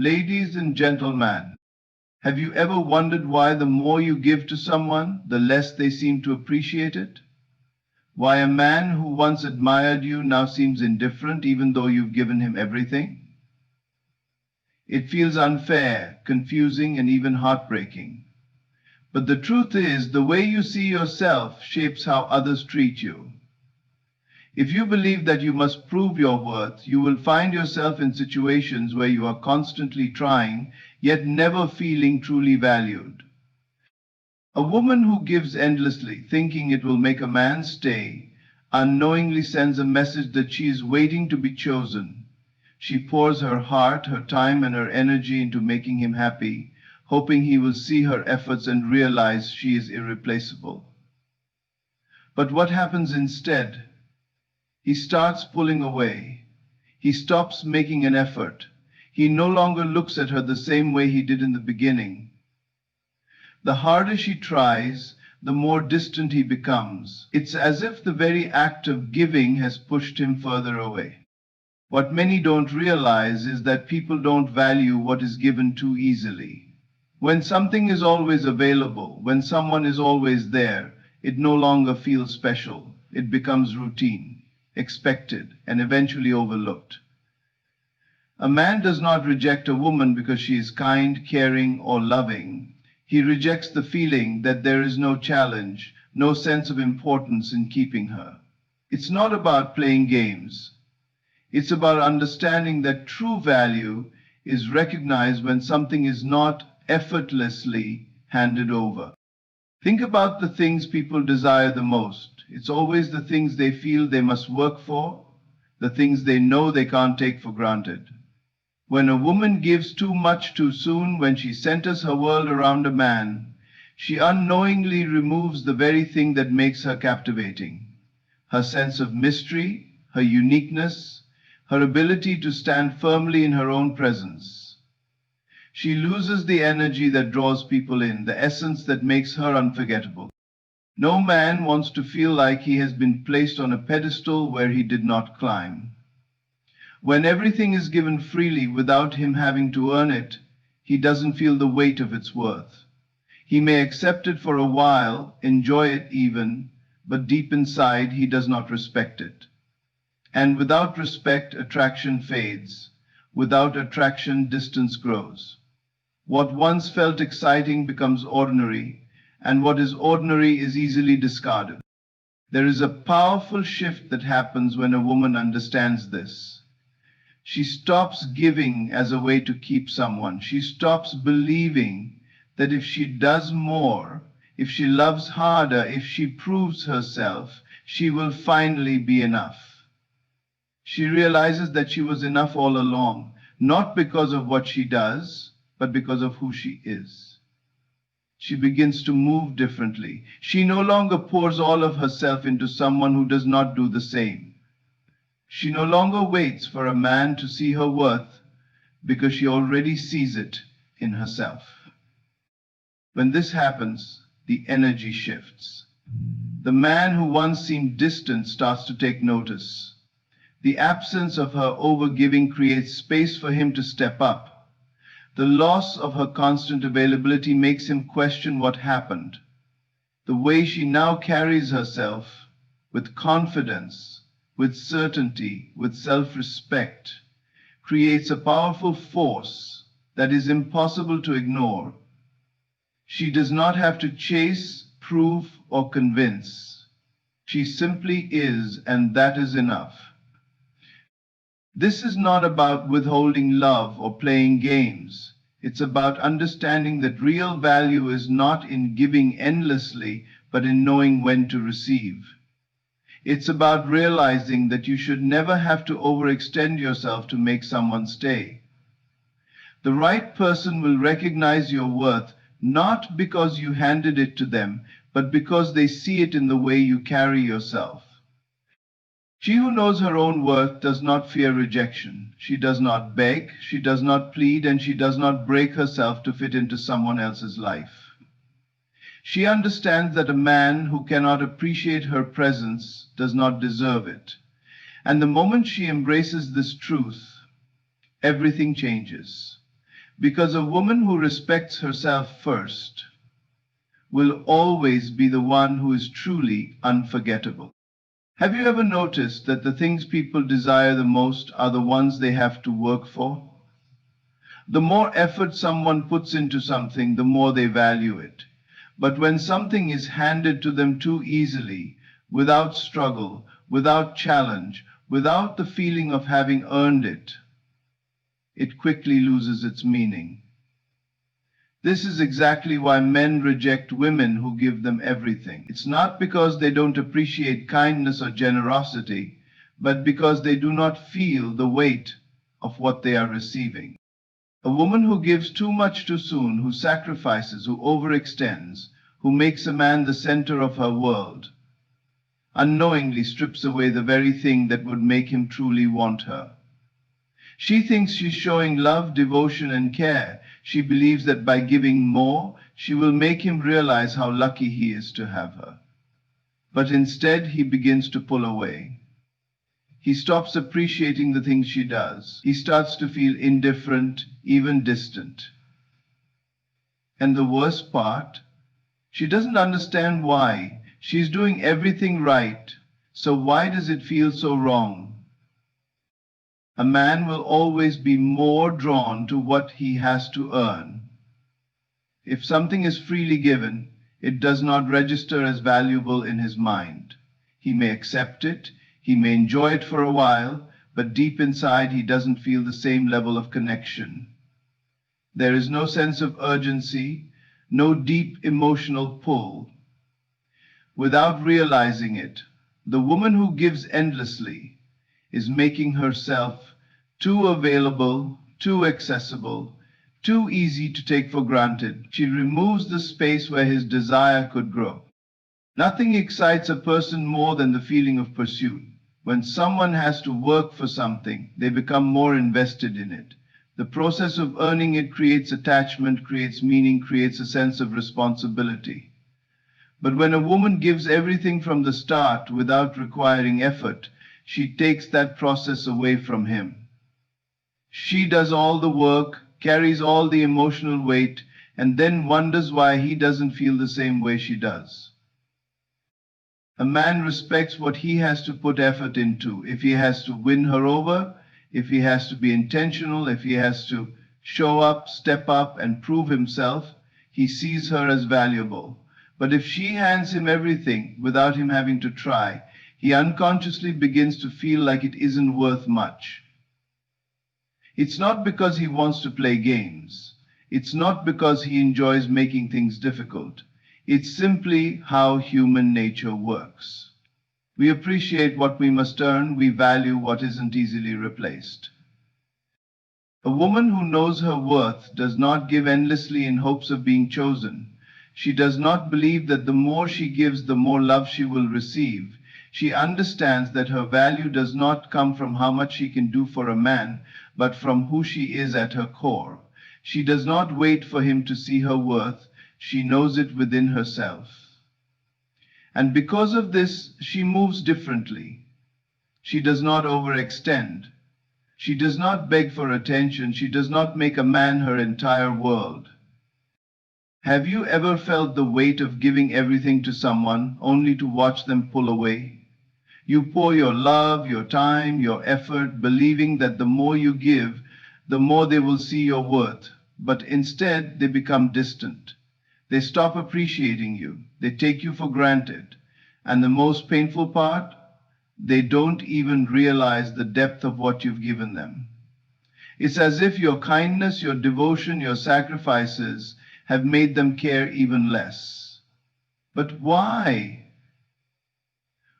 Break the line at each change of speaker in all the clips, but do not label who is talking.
Ladies and gentlemen, have you ever wondered why the more you give to someone, the less they seem to appreciate it? Why a man who once admired you now seems indifferent even though you've given him everything? It feels unfair, confusing, and even heartbreaking. But the truth is, the way you see yourself shapes how others treat you. If you believe that you must prove your worth, you will find yourself in situations where you are constantly trying, yet never feeling truly valued. A woman who gives endlessly, thinking it will make a man stay, unknowingly sends a message that she is waiting to be chosen. She pours her heart, her time, and her energy into making him happy, hoping he will see her efforts and realize she is irreplaceable. But what happens instead? He starts pulling away. He stops making an effort. He no longer looks at her the same way he did in the beginning. The harder she tries, the more distant he becomes. It's as if the very act of giving has pushed him further away. What many don't realize is that people don't value what is given too easily. When something is always available, when someone is always there, it no longer feels special. It becomes routine, expected, and eventually overlooked. A man does not reject a woman because she is kind, caring, or loving. He rejects the feeling that there is no challenge, no sense of importance in keeping her. It's not about playing games. It's about understanding that true value is recognized when something is not effortlessly handed over. Think about the things people desire the most. It's always the things they feel they must work for, the things they know they can't take for granted. When a woman gives too much too soon, when she centers her world around a man, she unknowingly removes the very thing that makes her captivating. Her sense of mystery, her uniqueness, her ability to stand firmly in her own presence. She loses the energy that draws people in, the essence that makes her unforgettable. No man wants to feel like he has been placed on a pedestal where he did not climb. When everything is given freely without him having to earn it, he doesn't feel the weight of its worth. He may accept it for a while, enjoy it even, but deep inside he does not respect it. And without respect, attraction fades. Without attraction, distance grows. What once felt exciting becomes ordinary, and what is ordinary is easily discarded. There is a powerful shift that happens when a woman understands this. She stops giving as a way to keep someone. She stops believing that if she does more, if she loves harder, if she proves herself, she will finally be enough. She realizes that she was enough all along, not because of what she does, but because of who she is. She begins to move differently. She no longer pours all of herself into someone who does not do the same. She no longer waits for a man to see her worth because she already sees it in herself. When this happens, the energy shifts. The man who once seemed distant starts to take notice. The absence of her overgiving creates space for him to step up. The loss of her constant availability makes him question what happened. The way she now carries herself, with confidence, with certainty, with self-respect, creates a powerful force that is impossible to ignore. She does not have to chase, prove, or convince. She simply is, and that is enough. This is not about withholding love or playing games. It's about understanding that real value is not in giving endlessly, but in knowing when to receive. It's about realizing that you should never have to overextend yourself to make someone stay. The right person will recognize your worth not because you handed it to them, but because they see it in the way you carry yourself. She who knows her own worth does not fear rejection. She does not beg, she does not plead, and she does not break herself to fit into someone else's life. She understands that a man who cannot appreciate her presence does not deserve it. And the moment she embraces this truth, everything changes. Because a woman who respects herself first will always be the one who is truly unforgettable. Have you ever noticed that the things people desire the most are the ones they have to work for? The more effort someone puts into something, the more they value it. But when something is handed to them too easily, without struggle, without challenge, without the feeling of having earned it, it quickly loses its meaning. This is exactly why men reject women who give them everything. It's not because they don't appreciate kindness or generosity, but because they do not feel the weight of what they are receiving. A woman who gives too much too soon, who sacrifices, who overextends, who makes a man the center of her world, unknowingly strips away the very thing that would make him truly want her. She thinks she's showing love, devotion, and care. She believes that by giving more, she will make him realize how lucky he is to have her. But instead, he begins to pull away. He stops appreciating the things she does. He starts to feel indifferent, even distant. And the worst part, she doesn't understand why. She's doing everything right, so why does it feel so wrong? A man will always be more drawn to what he has to earn. If something is freely given, it does not register as valuable in his mind. He may accept it, he may enjoy it for a while, but deep inside he doesn't feel the same level of connection. There is no sense of urgency, no deep emotional pull. Without realizing it, the woman who gives endlessly is making herself too available, too accessible, too easy to take for granted. She removes the space where his desire could grow. Nothing excites a person more than the feeling of pursuit. When someone has to work for something, they become more invested in it. The process of earning it creates attachment, creates meaning, creates a sense of responsibility. But when a woman gives everything from the start without requiring effort, she takes that process away from him. She does all the work, carries all the emotional weight, and then wonders why he doesn't feel the same way she does. A man respects what he has to put effort into. If he has to win her over, if he has to be intentional, if he has to show up, step up, and prove himself, he sees her as valuable. But if she hands him everything without him having to try, he unconsciously begins to feel like it isn't worth much. It's not because he wants to play games. It's not because he enjoys making things difficult. It's simply how human nature works. We appreciate what we must earn. We value what isn't easily replaced. A woman who knows her worth does not give endlessly in hopes of being chosen. She does not believe that the more she gives, the more love she will receive. She understands that her value does not come from how much she can do for a man, but from who she is at her core. She does not wait for him to see her worth. She knows it within herself. And because of this, she moves differently. She does not overextend. She does not beg for attention. She does not make a man her entire world. Have you ever felt the weight of giving everything to someone only to watch them pull away? You pour your love, your time, your effort, believing that the more you give, the more they will see your worth. But instead, they become distant. They stop appreciating you. They take you for granted. And the most painful part, they don't even realize the depth of what you've given them. It's as if your kindness, your devotion, your sacrifices have made them care even less. But why?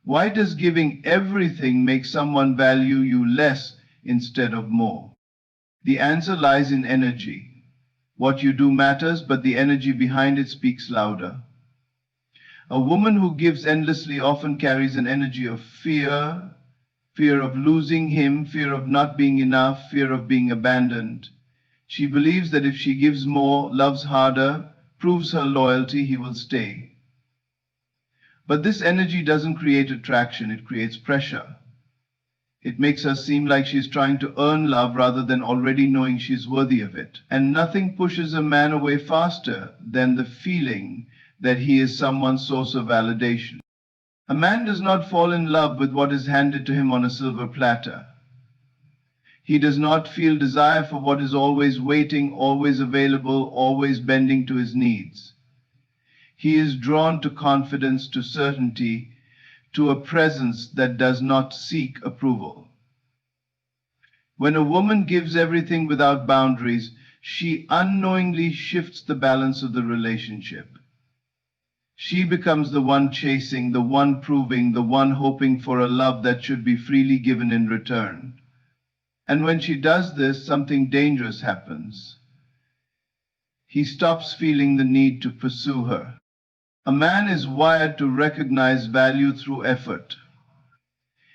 Why does giving everything make someone value you less instead of more? The answer lies in energy. What you do matters, but the energy behind it speaks louder. A woman who gives endlessly often carries an energy of fear, fear of losing him, fear of not being enough, fear of being abandoned. She believes that if she gives more, loves harder, proves her loyalty, he will stay. But this energy doesn't create attraction, it creates pressure. It makes her seem like she's trying to earn love rather than already knowing she's worthy of it. And nothing pushes a man away faster than the feeling that he is someone's source of validation. A man does not fall in love with what is handed to him on a silver platter. He does not feel desire for what is always waiting, always available, always bending to his needs. He is drawn to confidence, to certainty, to a presence that does not seek approval. When a woman gives everything without boundaries, she unknowingly shifts the balance of the relationship. She becomes the one chasing, the one proving, the one hoping for a love that should be freely given in return. And when she does this, something dangerous happens. He stops feeling the need to pursue her. A man is wired to recognize value through effort.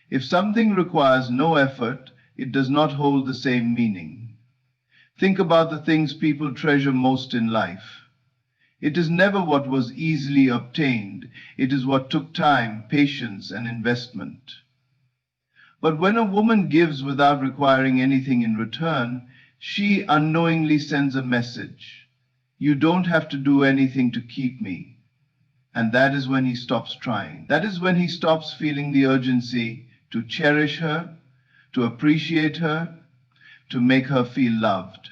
If something requires no effort, it does not hold the same meaning. Think about the things people treasure most in life. It is never what was easily obtained. It is what took time, patience, and investment. But when a woman gives without requiring anything in return, she unknowingly sends a message. You don't have to do anything to keep me. And that is when he stops trying. That is when he stops feeling the urgency to cherish her, to appreciate her, to make her feel loved.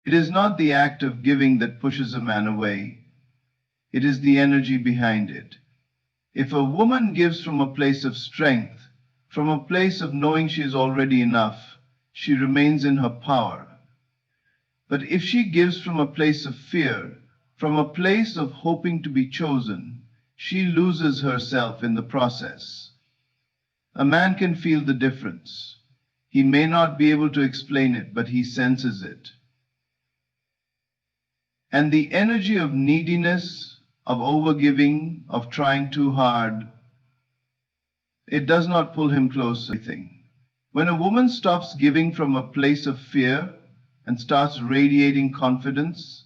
It is not the act of giving that pushes a man away. It is the energy behind it. If a woman gives from a place of strength, from a place of knowing she is already enough, she remains in her power. But if she gives from a place of fear, from a place of hoping to be chosen, she loses herself in the process. A man can feel the difference. He may not be able to explain it, but he senses it. And the energy of neediness, of overgiving, of trying too hard, it does not pull him closer. When a woman stops giving from a place of fear and starts radiating confidence,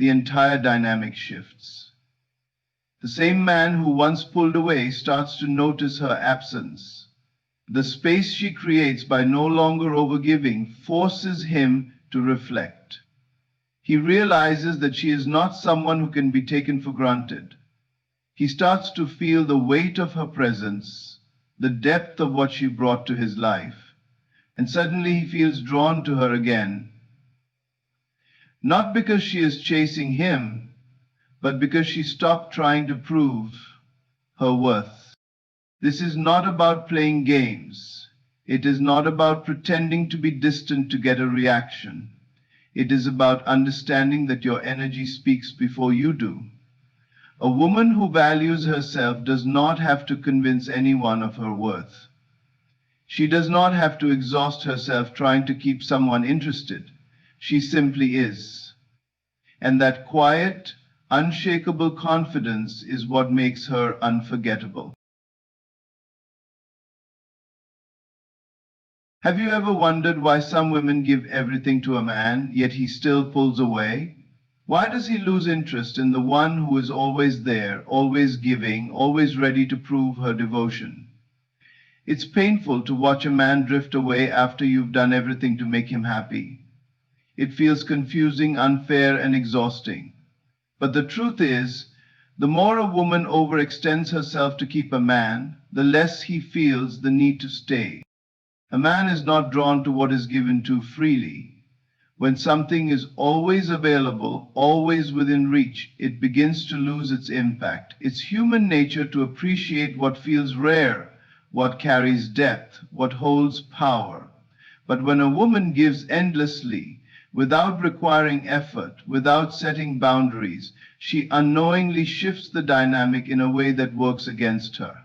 the entire dynamic shifts. The same man who once pulled away starts to notice her absence. The space she creates by no longer overgiving forces him to reflect. He realizes that she is not someone who can be taken for granted. He starts to feel the weight of her presence, the depth of what she brought to his life, and suddenly he feels drawn to her again. Not because she is chasing him, but because she stopped trying to prove her worth. This is not about playing games. It is not about pretending to be distant to get a reaction. It is about understanding that your energy speaks before you do. A woman who values herself does not have to convince anyone of her worth. She does not have to exhaust herself trying to keep someone interested. She simply is. And that quiet, unshakable confidence is what makes her unforgettable. Have you ever wondered why some women give everything to a man, yet he still pulls away? Why does he lose interest in the one who is always there, always giving, always ready to prove her devotion? It's painful to watch a man drift away after you've done everything to make him happy. It feels confusing, unfair, and exhausting. But the truth is, the more a woman overextends herself to keep a man, the less he feels the need to stay. A man is not drawn to what is given too freely. When something is always available, always within reach, it begins to lose its impact. It's human nature to appreciate what feels rare, what carries depth, what holds power. But when a woman gives endlessly, without requiring effort, without setting boundaries, she unknowingly shifts the dynamic in a way that works against her.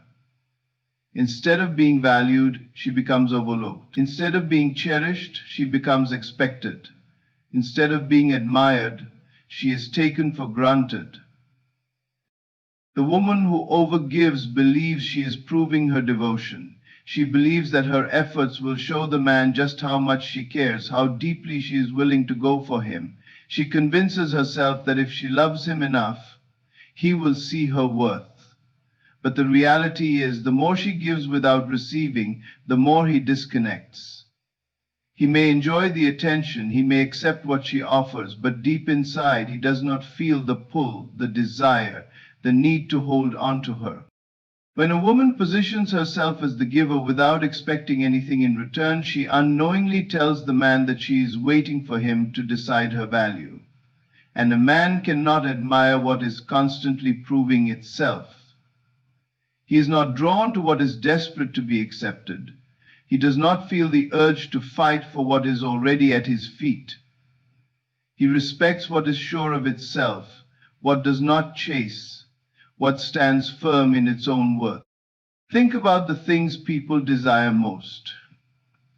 Instead of being valued, she becomes overlooked. Instead of being cherished, she becomes expected. Instead of being admired, she is taken for granted. The woman who overgives believes she is proving her devotion. She believes that her efforts will show the man just how much she cares, how deeply she is willing to go for him. She convinces herself that if she loves him enough, he will see her worth. But the reality is, the more she gives without receiving, the more he disconnects. He may enjoy the attention, he may accept what she offers, but deep inside he does not feel the pull, the desire, the need to hold on to her. When a woman positions herself as the giver without expecting anything in return, she unknowingly tells the man that she is waiting for him to decide her value. And a man cannot admire what is constantly proving itself. He is not drawn to what is desperate to be accepted. He does not feel the urge to fight for what is already at his feet. He respects what is sure of itself, what does not chase, what stands firm in its own worth. Think about the things people desire most.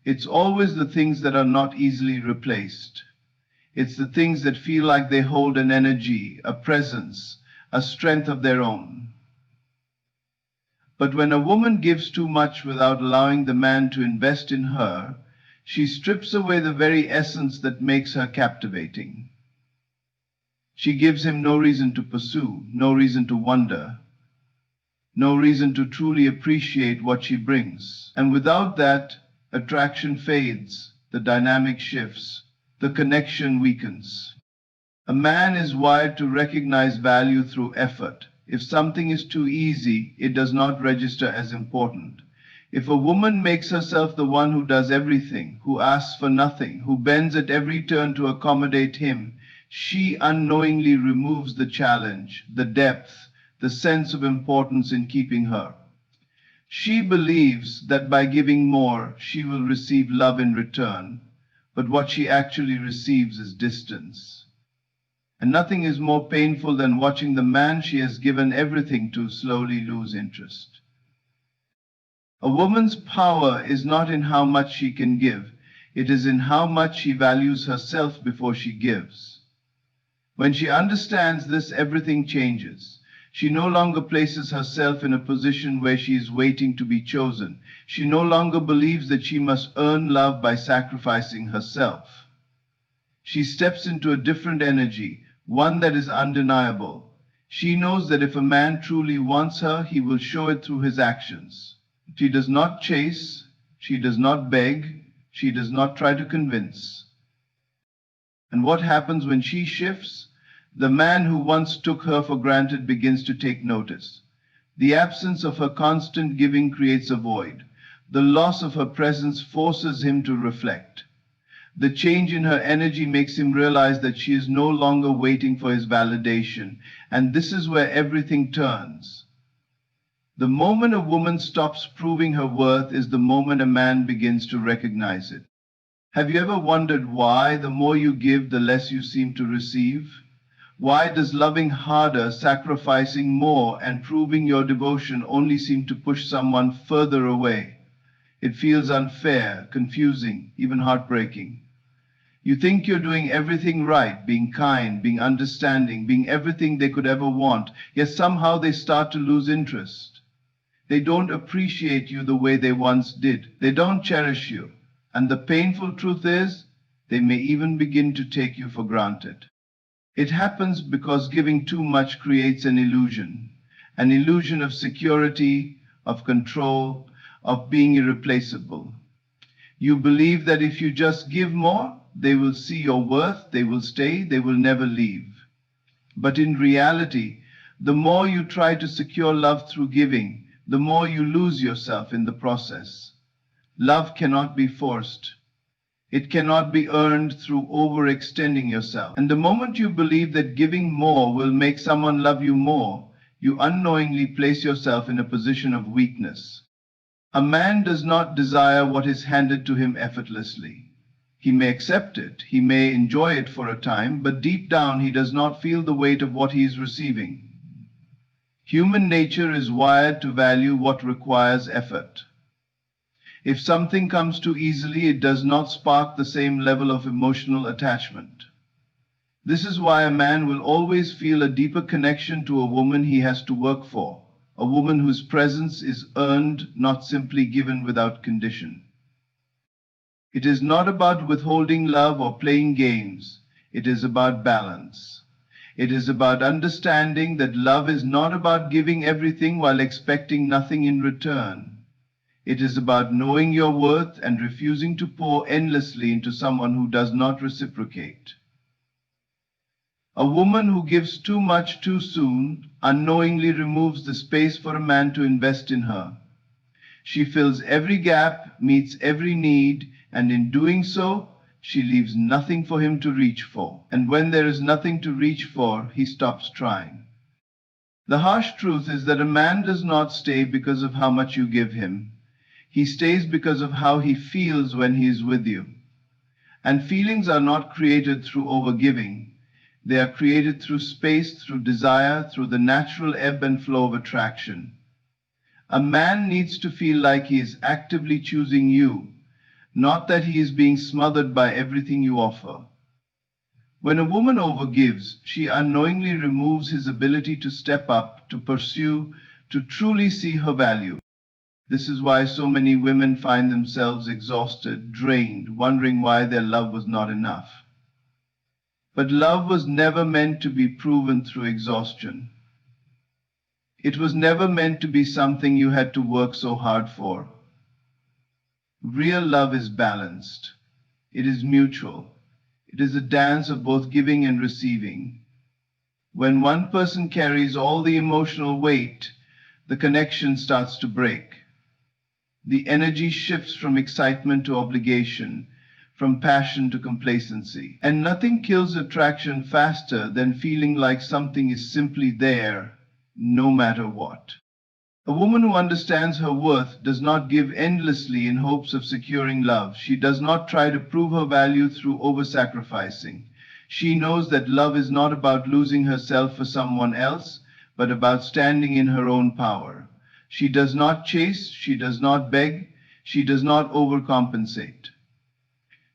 It's always the things that are not easily replaced. It's the things that feel like they hold an energy, a presence, a strength of their own. But when a woman gives too much without allowing the man to invest in her, she strips away the very essence that makes her captivating. She gives him no reason to pursue, no reason to wonder, no reason to truly appreciate what she brings. And without that, attraction fades, the dynamic shifts, the connection weakens. A man is wired to recognize value through effort. If something is too easy, it does not register as important. If a woman makes herself the one who does everything, who asks for nothing, who bends at every turn to accommodate him, she unknowingly removes the challenge, the depth, the sense of importance in keeping her. She believes that by giving more, she will receive love in return, but what she actually receives is distance. And nothing is more painful than watching the man she has given everything to slowly lose interest. A woman's power is not in how much she can give, it is in how much she values herself before she gives. When she understands this, everything changes. She no longer places herself in a position where she is waiting to be chosen. She no longer believes that she must earn love by sacrificing herself. She steps into a different energy, one that is undeniable. She knows that if a man truly wants her, he will show it through his actions. She does not chase, she does not beg, she does not try to convince. And what happens when she shifts? The man who once took her for granted begins to take notice. The absence of her constant giving creates a void. The loss of her presence forces him to reflect. The change in her energy makes him realize that she is no longer waiting for his validation, and this is where everything turns. The moment a woman stops proving her worth is the moment a man begins to recognize it. Have you ever wondered why the more you give, the less you seem to receive? Why does loving harder, sacrificing more, and proving your devotion only seem to push someone further away? It feels unfair, confusing, even heartbreaking. You think you're doing everything right, being kind, being understanding, being everything they could ever want, yet somehow they start to lose interest. They don't appreciate you the way they once did. They don't cherish you. And the painful truth is, they may even begin to take you for granted. It happens because giving too much creates an illusion of security, of control, of being irreplaceable. You believe that if you just give more, they will see your worth, they will stay, they will never leave. But in reality, the more you try to secure love through giving, the more you lose yourself in the process. Love cannot be forced. It cannot be earned through overextending yourself. And the moment you believe that giving more will make someone love you more, you unknowingly place yourself in a position of weakness. A man does not desire what is handed to him effortlessly. He may accept it, he may enjoy it for a time, but deep down he does not feel the weight of what he is receiving. Human nature is wired to value what requires effort. If something comes too easily, it does not spark the same level of emotional attachment. This is why a man will always feel a deeper connection to a woman he has to work for, a woman whose presence is earned, not simply given without condition. It is not about withholding love or playing games. It is about balance. It is about understanding that love is not about giving everything while expecting nothing in return. It is about knowing your worth and refusing to pour endlessly into someone who does not reciprocate. A woman who gives too much too soon unknowingly removes the space for a man to invest in her. She fills every gap, meets every need, and in doing so, she leaves nothing for him to reach for. And when there is nothing to reach for, he stops trying. The harsh truth is that a man does not stay because of how much you give him. He stays because of how he feels when he is with you. And feelings are not created through overgiving. They are created through space, through desire, through the natural ebb and flow of attraction. A man needs to feel like he is actively choosing you, not that he is being smothered by everything you offer. When a woman overgives, she unknowingly removes his ability to step up, to pursue, to truly see her value. This is why so many women find themselves exhausted, drained, wondering why their love was not enough. But love was never meant to be proven through exhaustion. It was never meant to be something you had to work so hard for. Real love is balanced. It is mutual. It is a dance of both giving and receiving. When one person carries all the emotional weight, the connection starts to break. The energy shifts from excitement to obligation, from passion to complacency. And nothing kills attraction faster than feeling like something is simply there, no matter what. A woman who understands her worth does not give endlessly in hopes of securing love. She does not try to prove her value through over-sacrificing. She knows that love is not about losing herself for someone else, but about standing in her own power. She does not chase, she does not beg, she does not overcompensate.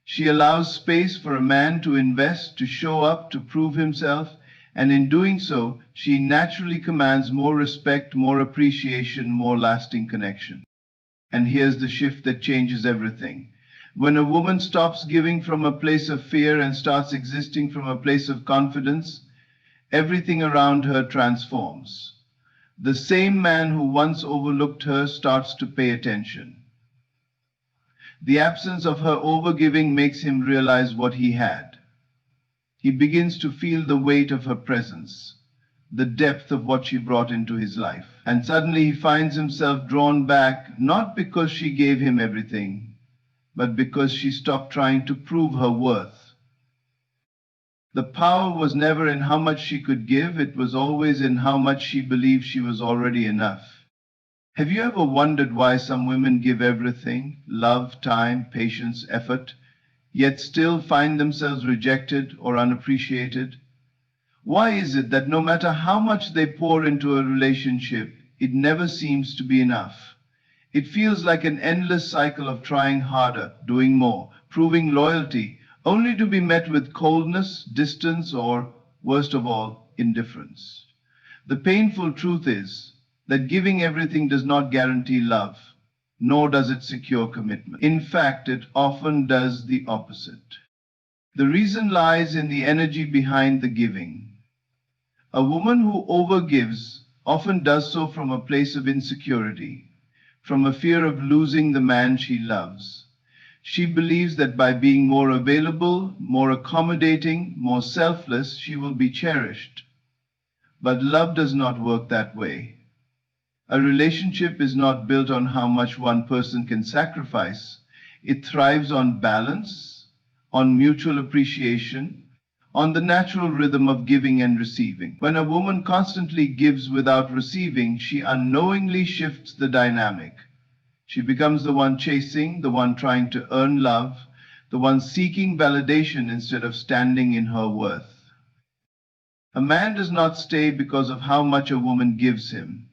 She allows space for a man to invest, to show up, to prove himself, and in doing so, she naturally commands more respect, more appreciation, more lasting connection. And here's the shift that changes everything. When a woman stops giving from a place of fear and starts existing from a place of confidence, everything around her transforms. The same man who once overlooked her starts to pay attention. The absence of her overgiving makes him realize what he had. He begins to feel the weight of her presence, the depth of what she brought into his life. And suddenly he finds himself drawn back, not because she gave him everything, but because she stopped trying to prove her worth. The power was never in how much she could give, it was always in how much she believed she was already enough. Have you ever wondered why some women give everything, love, time, patience, effort, yet still find themselves rejected or unappreciated? Why is it that no matter how much they pour into a relationship, it never seems to be enough? It feels like an endless cycle of trying harder, doing more, proving loyalty, only to be met with coldness, distance, or, worst of all, indifference. The painful truth is that giving everything does not guarantee love, nor does it secure commitment. In fact, it often does the opposite. The reason lies in the energy behind the giving. A woman who overgives often does so from a place of insecurity, from a fear of losing the man she loves. She believes that by being more available, more accommodating, more selfless, she will be cherished. But love does not work that way. A relationship is not built on how much one person can sacrifice. It thrives on balance, on mutual appreciation, on the natural rhythm of giving and receiving. When a woman constantly gives without receiving, she unknowingly shifts the dynamic. She becomes the one chasing, the one trying to earn love, the one seeking validation instead of standing in her worth. A man does not stay because of how much a woman gives him.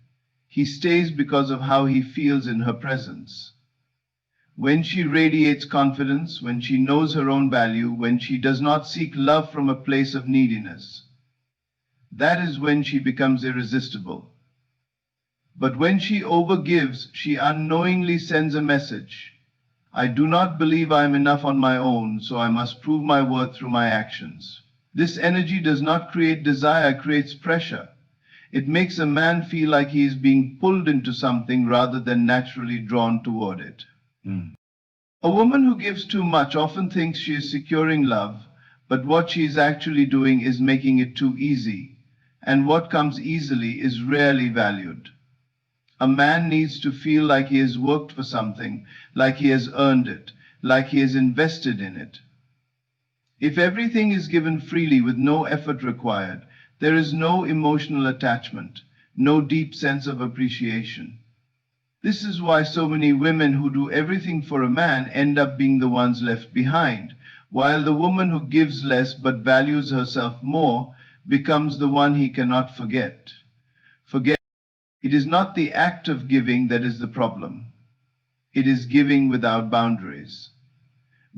He stays because of how he feels in her presence. When she radiates confidence, when she knows her own value, when she does not seek love from a place of neediness, that is when she becomes irresistible. But when she overgives, she unknowingly sends a message. I do not believe I am enough on my own, so I must prove my worth through my actions. This energy does not create desire, it creates pressure. It makes a man feel like he is being pulled into something rather than naturally drawn toward it. A woman who gives too much often thinks she is securing love, but what she is actually doing is making it too easy, and what comes easily is rarely valued. A man needs to feel like he has worked for something, like he has earned it, like he has invested in it. If everything is given freely with no effort required, there is no emotional attachment, no deep sense of appreciation. This is why so many women who do everything for a man end up being the ones left behind, while the woman who gives less but values herself more becomes the one he cannot forget. It is not the act of giving that is the problem. It is giving without boundaries.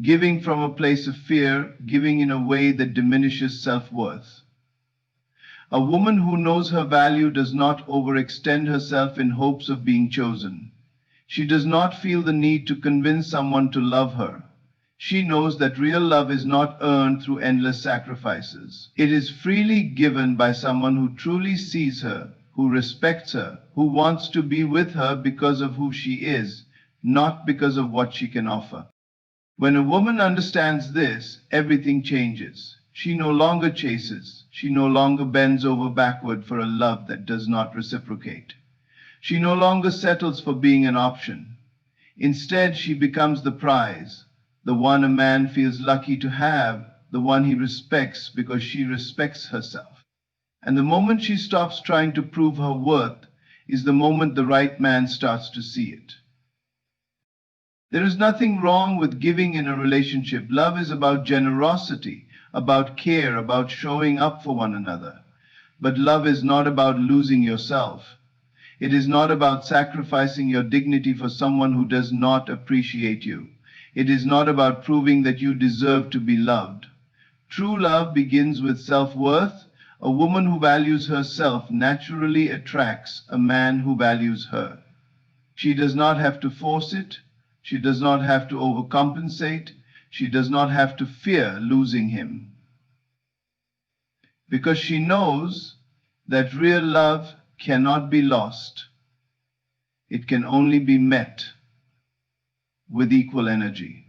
Giving from a place of fear, giving in a way that diminishes self-worth. A woman who knows her value does not overextend herself in hopes of being chosen. She does not feel the need to convince someone to love her. She knows that real love is not earned through endless sacrifices. It is freely given by someone who truly sees her, who respects her, who wants to be with her because of who she is, not because of what she can offer. When a woman understands this, everything changes. She no longer chases. She no longer bends over backward for a love that does not reciprocate. She no longer settles for being an option. Instead, she becomes the prize, the one a man feels lucky to have, the one he respects because she respects herself. And the moment she stops trying to prove her worth is the moment the right man starts to see it. There is nothing wrong with giving in a relationship. Love is about generosity, about care, about showing up for one another. But love is not about losing yourself. It is not about sacrificing your dignity for someone who does not appreciate you. It is not about proving that you deserve to be loved. True love begins with self-worth. A woman who values herself naturally attracts a man who values her. She does not have to force it. She does not have to overcompensate. She does not have to fear losing him. Because she knows that real love cannot be lost. It can only be met with equal energy.